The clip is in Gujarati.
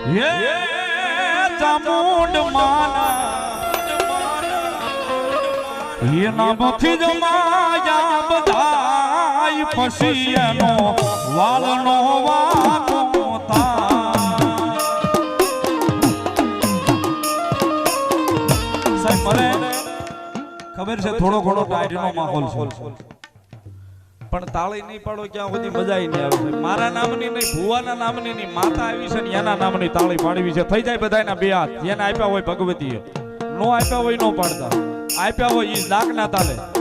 હે ચામુંડ માના એના મથી જ માયા બધાય પછી એનો વાલનો વાતો સાહેબ મને ખબર છે થોડો ઘણો ટાઈટનો માહોલ છે પણ તાળી નહીં પાડો ક્યાં બધી મજા નહીં આવે મારા નામની નહીં ભુવાના નામની નહીં માતા આવી છે ને એના નામની તાળી પાડવી છે થઈ જાય બધાના બે હાથ જેને આપ્યા હોય ભગવતીએ નો આપ્યા હોય નો પાડતા આપ્યા હોય ઈ લાખ ના તાલે